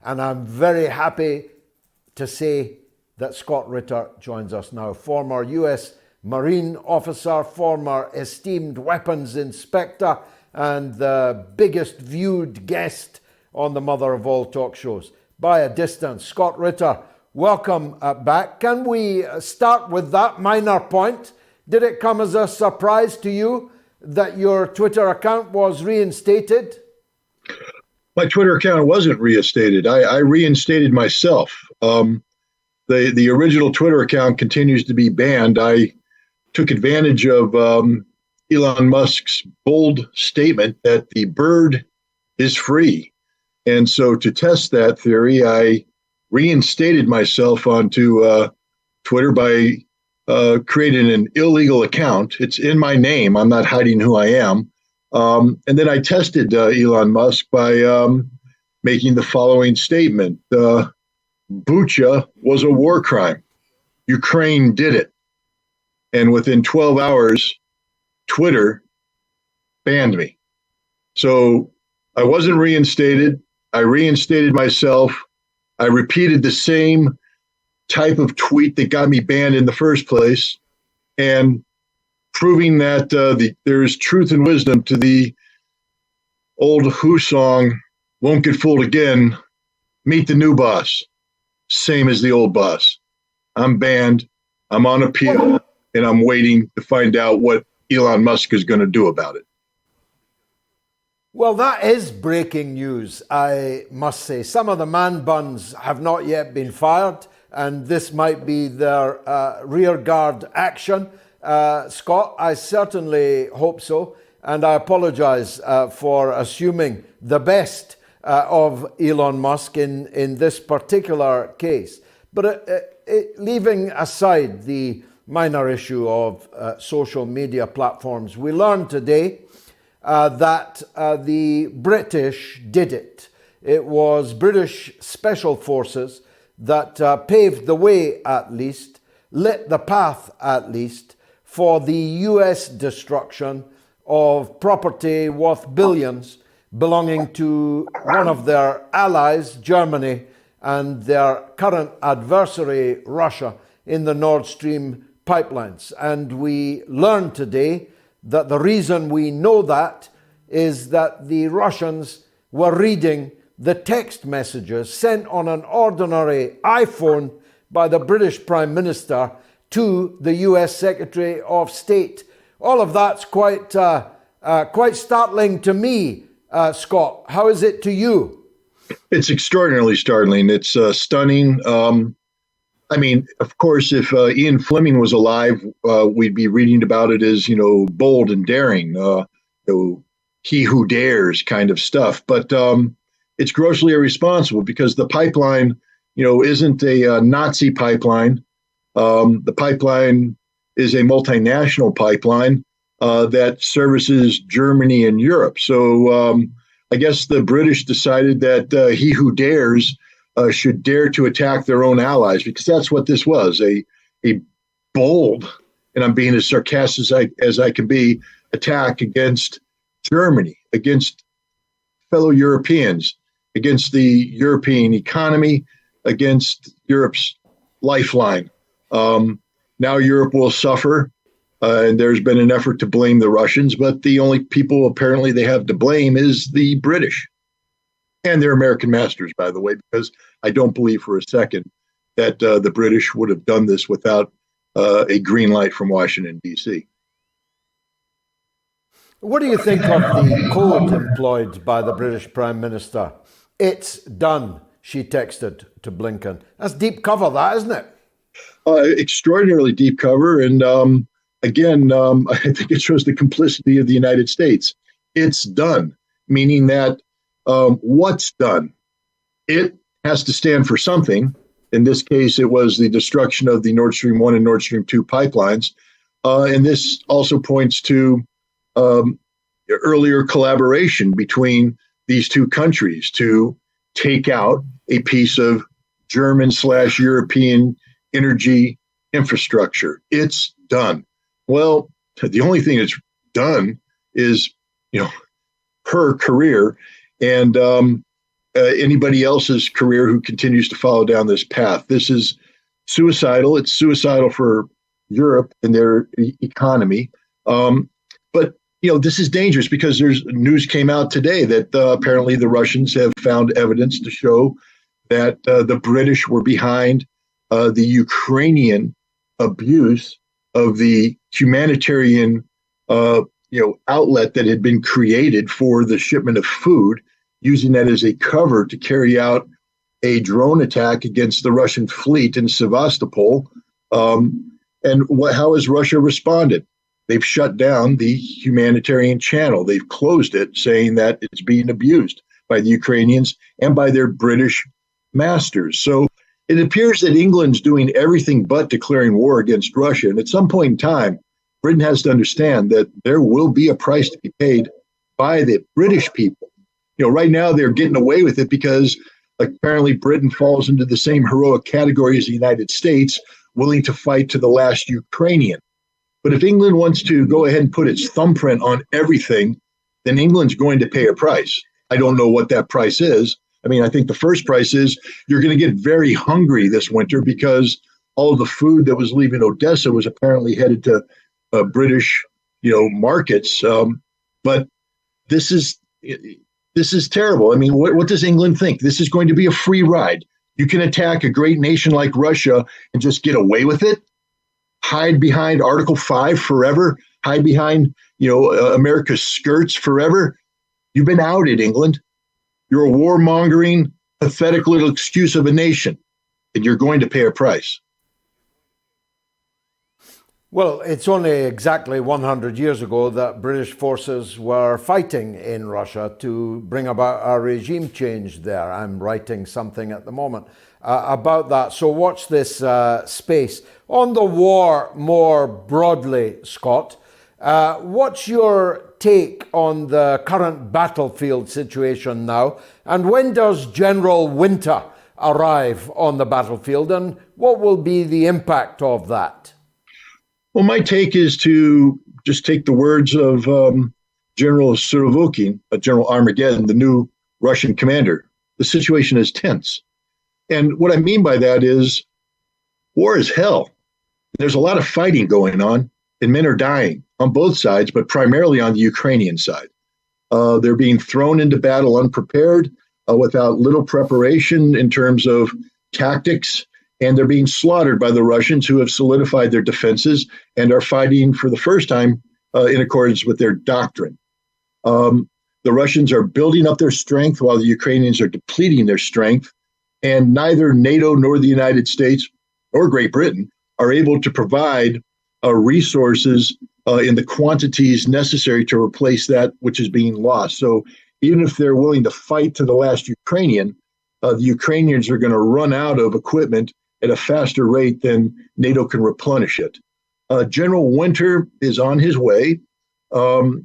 And I'm very happy to say that Scott Ritter joins us now, former US Marine officer, former esteemed weapons inspector, and the biggest viewed guest on the mother of all talk shows by a distance. Scott Ritter, welcome back. Can we start with that minor point? Did it come as a surprise to you that your Twitter account was reinstated? My Twitter account wasn't reinstated. I reinstated myself. The original Twitter account continues to be banned. I took advantage of Elon Musk's bold statement that the bird is free. And so to test that theory, I reinstated myself onto Twitter by creating an illegal account. It's in my name. I'm not hiding who I am. And then I tested Elon Musk by making the following statement. Bucha was a war crime. Ukraine did it. And within 12 hours, Twitter banned me. So I wasn't reinstated. I reinstated myself. I repeated the same type of tweet that got me banned in the first place, and proving that there is truth and wisdom to the old Who song, "Won't Get Fooled Again, Meet the New Boss." Same as the old boss. I'm banned. I'm on appeal, and I'm waiting to find out what Elon Musk is going to do about it. Well, that is breaking news, I must say. Some of the man buns have not yet been fired, and this might be their rear guard action. Scott, I certainly hope so, and I apologize for assuming the best of Elon Musk in this particular case. But leaving aside the minor issue of social media platforms, we learned today that the British did it. It was British Special Forces that paved the way, at least, lit the path, at least, for the US destruction of property worth billions belonging to one of their allies, Germany, and their current adversary, Russia, in the Nord Stream pipelines. And we learned today that the reason we know that is that the Russians were reading the text messages sent on an ordinary iPhone by the British Prime Minister to the US Secretary of State. All of that's quite startling to me, Scott. How is it to you? It's extraordinarily startling. It's stunning. I mean, of course, if Ian Fleming was alive, we'd be reading about it as, bold and daring, he who dares kind of stuff. But it's grossly irresponsible because the pipeline, isn't a Nazi pipeline. The pipeline is a multinational pipeline that services Germany and Europe. So I guess the British decided that he who dares should dare to attack their own allies, because that's what this was, a bold, and I'm being as sarcastic as I can be, attack against Germany, against fellow Europeans, against the European economy, against Europe's lifeline. Now Europe will suffer, and there's been an effort to blame the Russians, but the only people apparently they have to blame is the British. And their American masters, by the way, because I don't believe for a second that the British would have done this without a green light from Washington, D.C. What do you think of the code employed by the British Prime Minister? It's done, she texted to Blinken. That's deep cover, that, isn't it? Extraordinarily deep cover. And again, I think it shows the complicity of the United States. It's done, meaning that what's done? It has to stand for something. In this case, it was the destruction of the Nord Stream 1 and Nord Stream 2 pipelines. And this also points to earlier collaboration between these two countries to take out a piece of German/European energy infrastructure. It's done. Well, the only thing that's done is, her career. And anybody else's career who continues to follow down this path. This is suicidal. It's suicidal for Europe and their economy. But this is dangerous because there's news came out today that apparently the Russians have found evidence to show that the British were behind the Ukrainian abuse of the humanitarian outlet that had been created for the shipment of food, using that as a cover to carry out a drone attack against the Russian fleet in Sevastopol. How has Russia responded? They've shut down the humanitarian channel. They've closed it, saying that it's being abused by the Ukrainians and by their British masters. So it appears that England's doing everything but declaring war against Russia. And at some point in time, Britain has to understand that there will be a price to be paid by the British people. Right now they're getting away with it because apparently Britain falls into the same heroic category as the United States, willing to fight to the last Ukrainian. But if England wants to go ahead and put its thumbprint on everything, then England's going to pay a price. I don't know what that price is. I mean, I think the first price is you're going to get very hungry this winter because all of the food that was leaving Odessa was apparently headed to British, markets. But this is terrible. I mean, what does England think? This is going to be a free ride. You can attack a great nation like Russia and just get away with it, hide behind Article 5 forever, hide behind, America's skirts forever. You've been outed, England. You're a warmongering, pathetic little excuse of a nation, and you're going to pay a price. Well, it's only exactly 100 years ago that British forces were fighting in Russia to bring about a regime change there. I'm writing something at the moment about that. So watch this space. On the war more broadly, Scott, what's your take on the current battlefield situation now? And when does General Winter arrive on the battlefield? And what will be the impact of that? Well, my take is to just take the words of General Surovikin, General Armageddon, the new Russian commander. The situation is tense. And what I mean by that is war is hell. There's a lot of fighting going on, and men are dying on both sides, but primarily on the Ukrainian side. They're being thrown into battle unprepared, without little preparation in terms of tactics, and they're being slaughtered by the Russians, who have solidified their defenses and are fighting for the first time in accordance with their doctrine. The Russians are building up their strength while the Ukrainians are depleting their strength, and neither NATO nor the United States or Great Britain are able to provide resources in the quantities necessary to replace that which is being lost. So even if they're willing to fight to the last Ukrainian, the Ukrainians are going to run out of equipment at a faster rate than NATO can replenish it. General Winter is on his way. Let's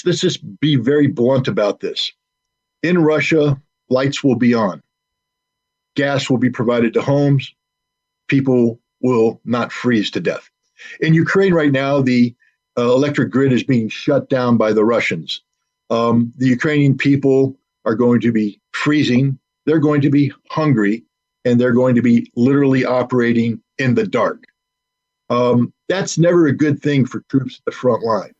just be very blunt about this. In Russia, lights will be on. Gas will be provided to homes. People will not freeze to death. In Ukraine right now, the electric grid is being shut down by the Russians. The Ukrainian people are going to be freezing. They're going to be hungry, and they're going to be literally operating in the dark. That's never a good thing for troops at the front line.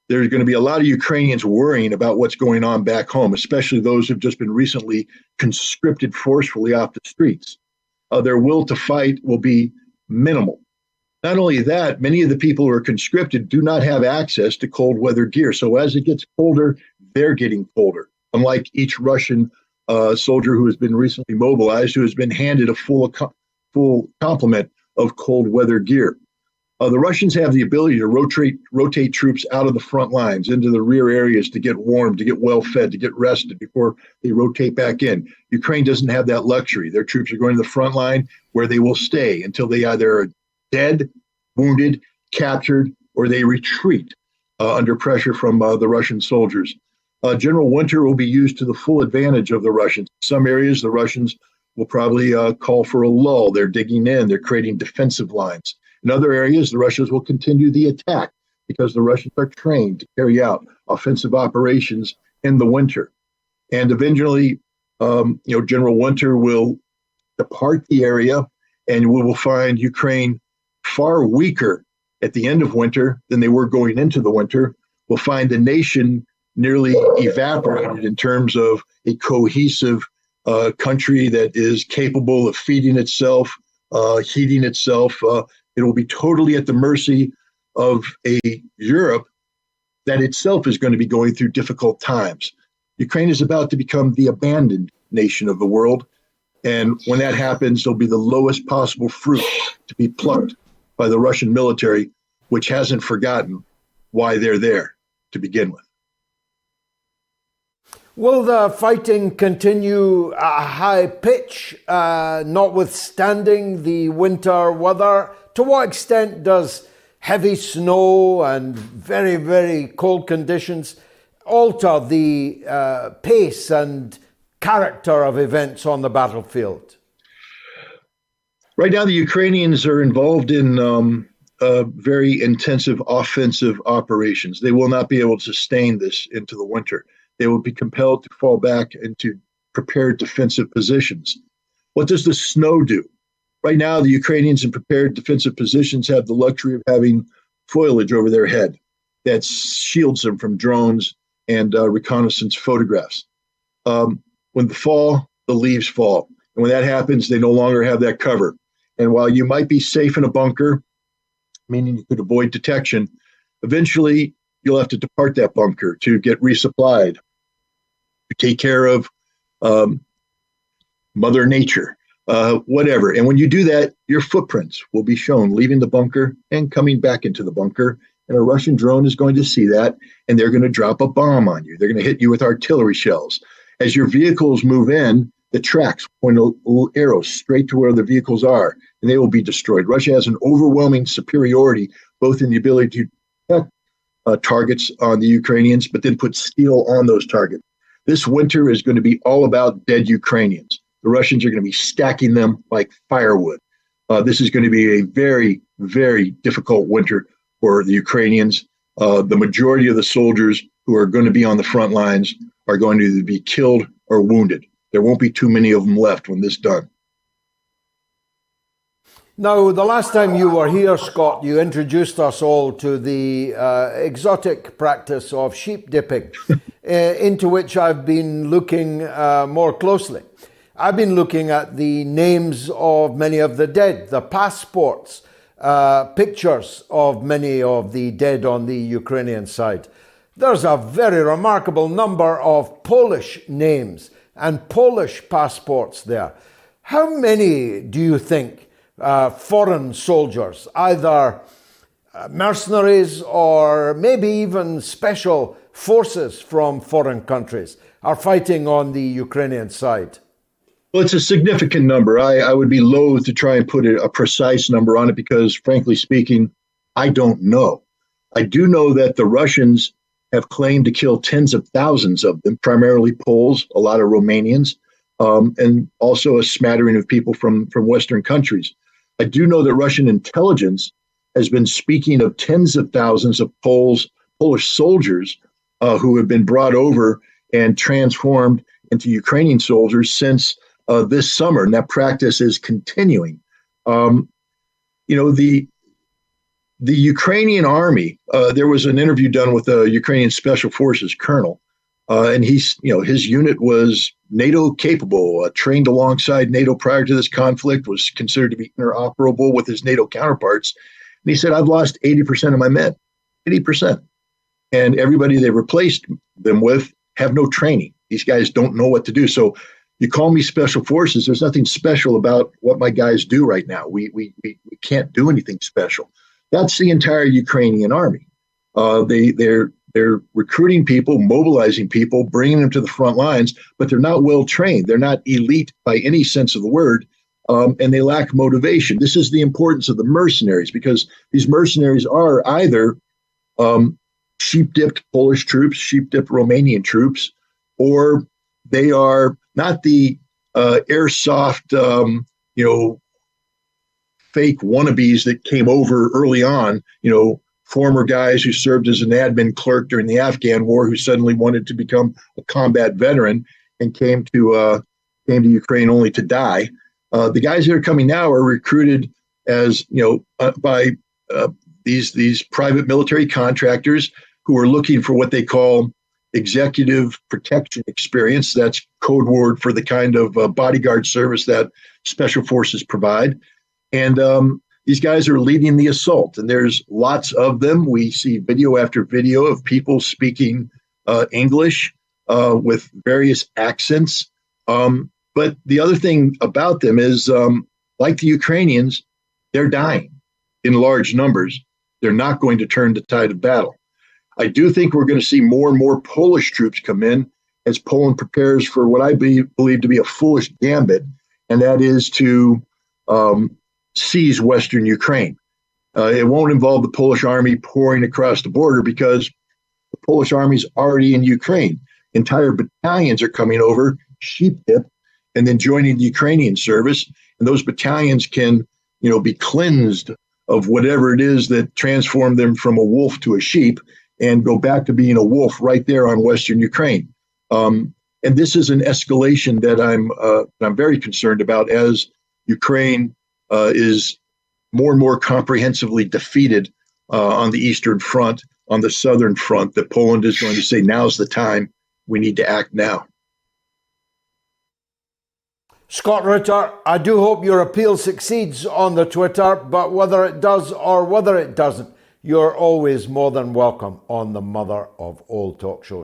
There's going to be a lot of Ukrainians worrying about what's going on back home, especially those who've just been recently conscripted forcefully off the streets. Their will to fight will be minimal. Not only that, many of the people who are conscripted do not have access to cold weather gear. So as it gets colder, they're getting colder. Unlike each Russian soldier who has been recently mobilized, who has been handed a full complement of cold weather gear. The Russians have the ability to rotate troops out of the front lines into the rear areas to get warm, to get well fed, to get rested before they rotate back in. Ukraine doesn't have that luxury. Their troops are going to the front line where they will stay until they either are dead, wounded, captured, or they retreat under pressure from the Russian soldiers. General Winter will be used to the full advantage of the Russians. In some areas, the Russians will probably call for a lull. They're digging in. They're creating defensive lines. In other areas, the Russians will continue the attack because the Russians are trained to carry out offensive operations in the winter. And eventually, General Winter will depart the area, and we will find Ukraine far weaker at the end of winter than they were going into the winter. We'll find the nation nearly evaporated in terms of a cohesive country that is capable of feeding itself, heating itself. It will be totally at the mercy of a Europe that itself is going to be going through difficult times. Ukraine is about to become the abandoned nation of the world. And when that happens, there'll be the lowest possible fruit to be plucked by the Russian military, which hasn't forgotten why they're there to begin with. Will the fighting continue at a high pitch, notwithstanding the winter weather? To what extent does heavy snow and very, very cold conditions alter the pace and character of events on the battlefield? Right now, the Ukrainians are involved in very intensive offensive operations. They will not be able to sustain this into the winter. They will be compelled to fall back into prepared defensive positions. What does the snow do? Right now, the Ukrainians in prepared defensive positions have the luxury of having foliage over their head that shields them from drones and reconnaissance photographs. When the fall, the leaves fall. And when that happens, they no longer have that cover. And while you might be safe in a bunker, meaning you could avoid detection, eventually you'll have to depart that bunker to get resupplied, to take care of Mother Nature, whatever. And when you do that, your footprints will be shown leaving the bunker and coming back into the bunker. And a Russian drone is going to see that, and they're going to drop a bomb on you. They're going to hit you with artillery shells. As your vehicles move in, the tracks point little arrows straight to where the vehicles are, and they will be destroyed. Russia has an overwhelming superiority, both in the ability to detect targets on the Ukrainians, but then put steel on those targets. This winter is going to be all about dead Ukrainians. The Russians are going to be stacking them like firewood. This is going to be a very, very difficult winter for the Ukrainians. The majority of the soldiers who are going to be on the front lines are going to either be killed or wounded. There won't be too many of them left when this is done. Now, the last time you were here, Scott, you introduced us all to the exotic practice of sheep dipping, into which I've been looking more closely. I've been looking at the names of many of the dead, the passports, pictures of many of the dead on the Ukrainian side. There's a very remarkable number of Polish names and Polish passports there. How many do you think foreign soldiers, either mercenaries or maybe even special forces from foreign countries, are fighting on the Ukrainian side? Well, it's a significant number. I would be loath to try and put a precise number on it because, frankly speaking, I don't know. I do know that the Russians have claimed to kill tens of thousands of them, primarily Poles, a lot of Romanians, and also a smattering of people from Western countries. I do know that Russian intelligence has been speaking of tens of thousands of Polish soldiers who have been brought over and transformed into Ukrainian soldiers since this summer, and that practice is continuing. The Ukrainian army, there was an interview done with a Ukrainian Special Forces colonel, and his unit was NATO capable, trained alongside NATO prior to this conflict, was considered to be interoperable with his NATO counterparts. And he said, I've lost 80% of my men, 80%. And everybody they replaced them with have no training. These guys don't know what to do. So you call me Special Forces, there's nothing special about what my guys do right now. We can't do anything special. That's the entire Ukrainian army. They're recruiting people, mobilizing people, bringing them to the front lines, but they're not well trained. They're not elite by any sense of the word, and they lack motivation. This is the importance of the mercenaries, because these mercenaries are either sheep-dipped Polish troops, sheep-dipped Romanian troops, or they are not the airsoft, fake wannabes that came over early on, former guys who served as an admin clerk during the Afghan war who suddenly wanted to become a combat veteran and came to Ukraine only to die. The guys that are coming now are recruited as by these private military contractors who are looking for what they call executive protection experience. That's code word for the kind of bodyguard service that special forces provide. And these guys are leading the assault, and there's lots of them. We see video after video of people speaking English with various accents. But the other thing about them is, like the Ukrainians, they're dying in large numbers. They're not going to turn the tide of battle. I do think we're going to see more and more Polish troops come in as Poland prepares for what I believe to be a foolish gambit, and that is to seize Western Ukraine. It won't involve the Polish army pouring across the border because the Polish army is already in Ukraine. Entire battalions are coming over, sheep dip, and then joining the Ukrainian service. And those battalions can, be cleansed of whatever it is that transformed them from a wolf to a sheep and go back to being a wolf right there on Western Ukraine. And this is an escalation that I'm very concerned about as Ukraine is more and more comprehensively defeated on the Eastern Front, on the Southern Front, that Poland is going to say, now's the time, we need to act now. Scott Ritter, I do hope your appeal succeeds on the Twitter, but whether it does or whether it doesn't, you're always more than welcome on the mother of all talk shows.